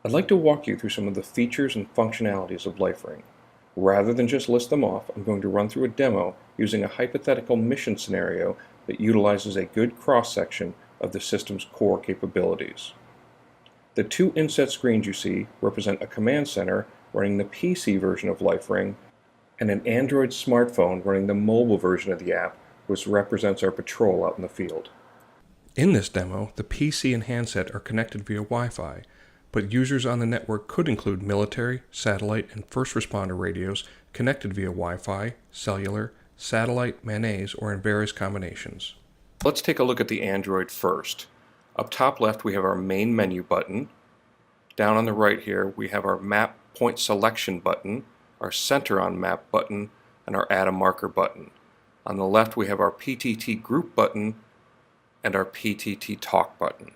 I'd like to walk you through some of the features and functionalities of LifeRing. Rather than just list them off, I'm going to run through a demo using a hypothetical mission scenario that utilizes a good cross-section of the system's core capabilities. The two inset screens you see represent a command center running the PC version of LifeRing and an Android smartphone running the mobile version of the app, which represents our patrol out in the field. In this demo, the PC and handset are connected via Wi-Fi, but users on the network could include military, satellite, and first responder radios connected via Wi-Fi, cellular, satellite, mayonnaise, or in various combinations. Let's take a look at the Android first. Up top left we have our main menu button. Down on the right here we have our map point selection button, our center on map button, and our add a marker button. On the left we have our PTT group button and our PTT talk button.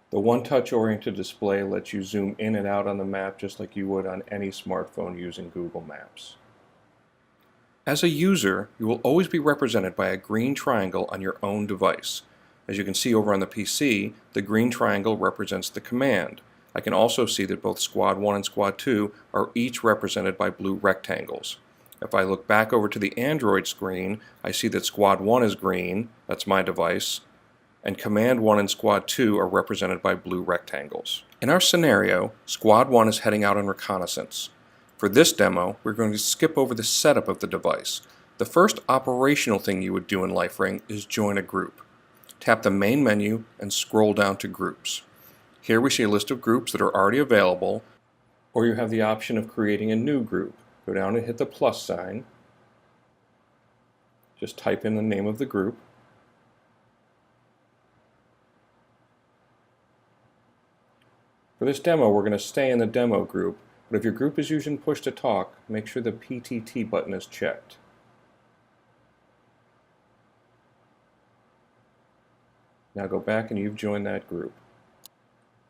The one-touch oriented display lets you zoom in and out on the map just like you would on any smartphone using Google Maps. As a user, you will always be represented by a green triangle on your own device. As you can see over on the PC, the green triangle represents the command. I can also see that both Squad 1 and Squad 2 are each represented by blue rectangles. If I look back over to the Android screen, I see that Squad 1 is green, that's my device, and Command 1 and Squad 2 are represented by blue rectangles. In our scenario, Squad 1 is heading out on reconnaissance. For this demo, we're going to skip over the setup of the device. The first operational thing you would do in LifeRing is join a group. Tap the main menu and scroll down to Groups. Here we see a list of groups that are already available, or you have the option of creating a new group. Go down and hit the plus sign. Just type in the name of the group. For this demo, we're going to stay in the demo group, but if your group is using push to talk, make sure the PTT button is checked. Now go back and you've joined that group.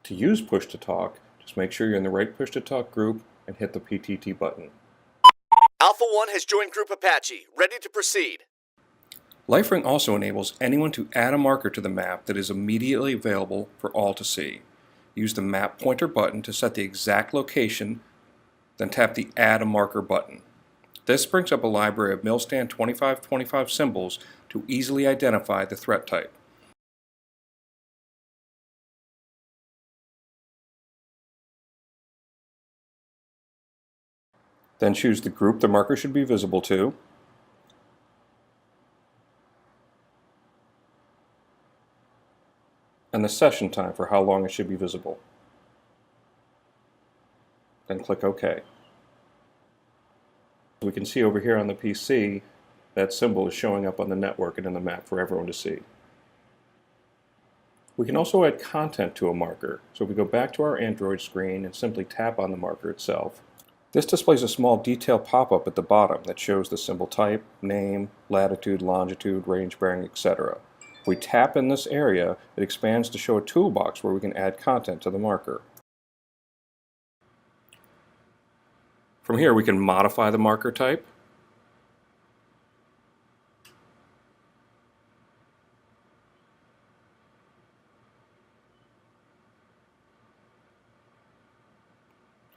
To use push to talk, just make sure you're in the right push to talk group and hit the PTT button. Alpha 1 has joined Group Apache, ready to proceed. LifeRing also enables anyone to add a marker to the map that is immediately available for all to see. Use the map pointer button to set the exact location, then tap the Add a Marker button. This brings up a library of Milstand 2525 symbols to easily identify the threat type. Then choose the group the marker should be visible to, and the session time for how long it should be visible. Then click OK. We can see over here on the PC that symbol is showing up on the network and in the map for everyone to see. We can also add content to a marker. So if we go back to our Android screen and simply tap on the marker itself, this displays a small detail pop-up at the bottom that shows the symbol type, name, latitude, longitude, range bearing, etc. If we tap in this area, it expands to show a toolbox where we can add content to the marker. From here we can modify the marker type.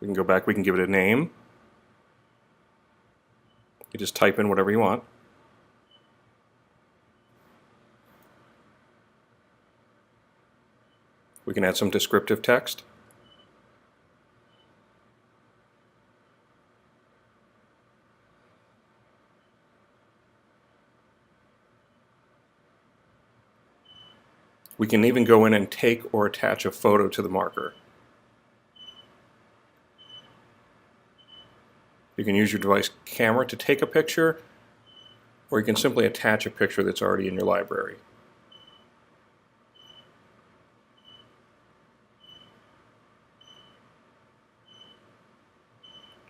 We can go back, we can give it a name. You just type in whatever you want. We can add some descriptive text. We can even go in and take or attach a photo to the marker. You can use your device camera to take a picture, or you can simply attach a picture that's already in your library.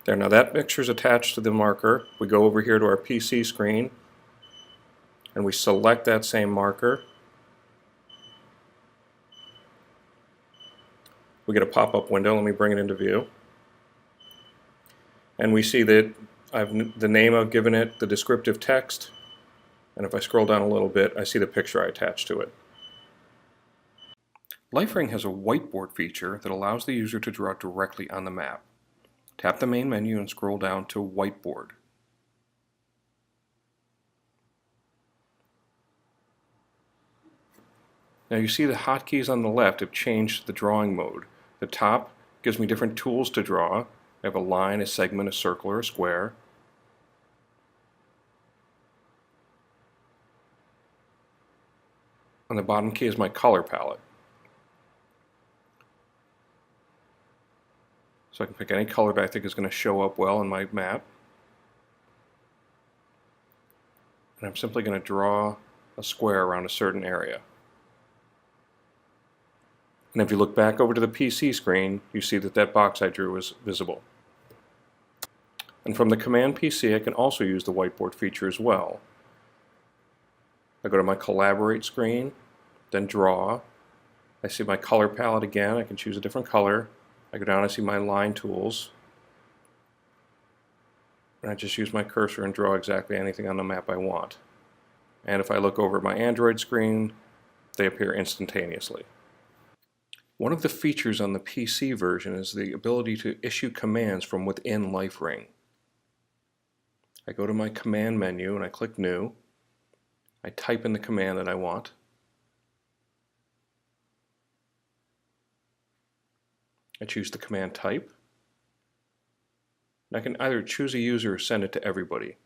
There, now that picture is attached to the marker. We go over here to our PC screen and we select that same marker. We get a pop-up window. Let me bring it into view. And we see that the name I've given it, the descriptive text, and if I scroll down a little bit, I see the picture I attached to it. LifeRing has a whiteboard feature that allows the user to draw directly on the map. Tap the main menu and scroll down to Whiteboard. Now you see the hotkeys on the left have changed to the drawing mode. The top gives me different tools to draw. I have a line, a segment, a circle, or a square. On the bottom key is my color palette. So I can pick any color that I think is going to show up well in my map. And I'm simply going to draw a square around a certain area. And if you look back over to the PC screen, you see that that box I drew is visible. And from the Command PC, I can also use the whiteboard feature as well. I go to my Collaborate screen, then Draw. I see my color palette again. I can choose a different color. I go down, I see my line tools. And I just use my cursor and draw exactly anything on the map I want. And if I look over at my Android screen, they appear instantaneously. One of the features on the PC version is the ability to issue commands from within LifeRing. I go to my command menu and I click New. I type in the command that I want. I choose the command type. And I can either choose a user or send it to everybody.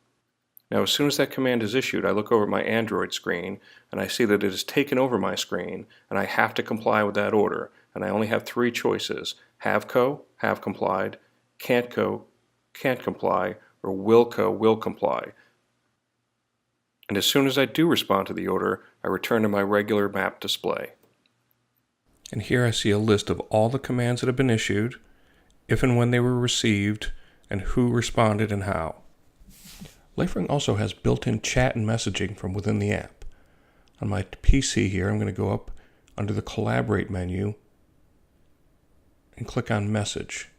Now as soon as that command is issued, I look over at my Android screen and I see that it has taken over my screen and I have to comply with that order. And I only have three choices: have complied, can't comply, or will comply. And as soon as I do respond to the order, I return to my regular map display. And here I see a list of all the commands that have been issued, if and when they were received, and who responded and how. LifeRing also has built-in chat and messaging from within the app. On my PC here, I'm going to go up under the Collaborate menu and click on Message.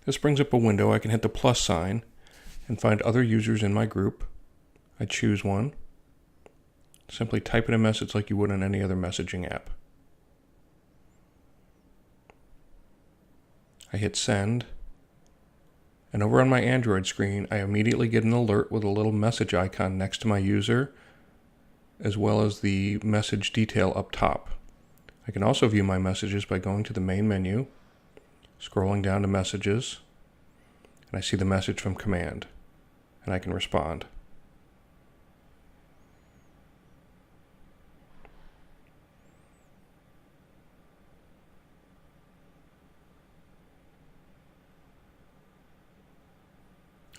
This brings up a window. I can hit the plus sign and find other users in my group. I choose one. Simply type in a message like you would on any other messaging app. I hit Send. And over on my Android screen, I immediately get an alert with a little message icon next to my user, as well as the message detail up top. I can also view my messages by going to the main menu, scrolling down to Messages, and I see the message from Command, and I can respond.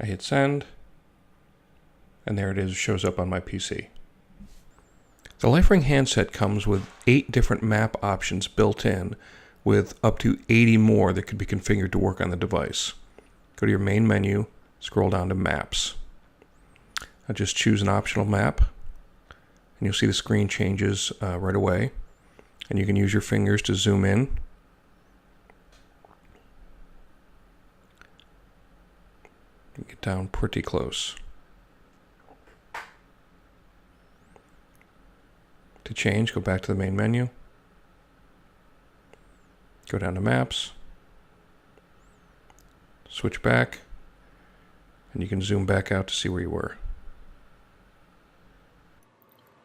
I hit Send, and there it is, shows up on my PC. The LifeRing handset comes with 8 different map options built in, with up to 80 more that could be configured to work on the device. Go to your main menu, scroll down to Maps. I just choose an optional map, and you'll see the screen changes right away. And you can use your fingers to zoom in. Get down pretty close. To change, go back to the main menu. Go down to Maps. Switch back. And you can zoom back out to see where you were.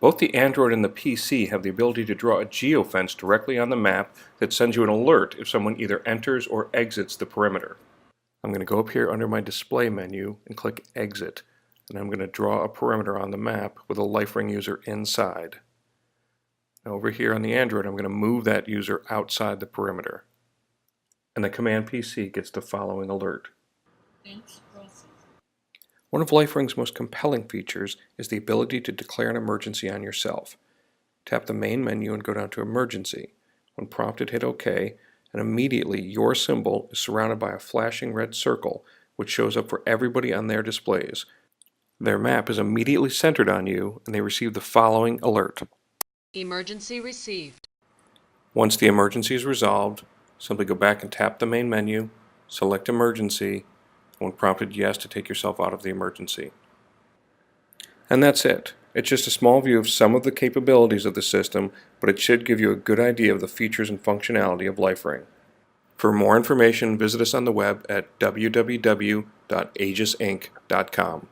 Both the Android and the PC have the ability to draw a geofence directly on the map that sends you an alert if someone either enters or exits the perimeter. I'm going to go up here under my display menu and click Exit, and I'm going to draw a perimeter on the map with a LifeRing user inside. Now over here on the Android, I'm going to move that user outside the perimeter. And the Command PC gets the following alert. One of LifeRing's most compelling features is the ability to declare an emergency on yourself. Tap the main menu and go down to Emergency. When prompted, hit OK, and immediately your symbol is surrounded by a flashing red circle which shows up for everybody on their displays. Their map is immediately centered on you and they receive the following alert. Emergency received. Once the emergency is resolved, simply go back and tap the main menu, select Emergency, and when prompted, yes to take yourself out of the emergency. And that's it. It's just a small view of some of the capabilities of the system, but it should give you a good idea of the features and functionality of LifeRing. For more information, visit us on the web at www.aegisinc.com.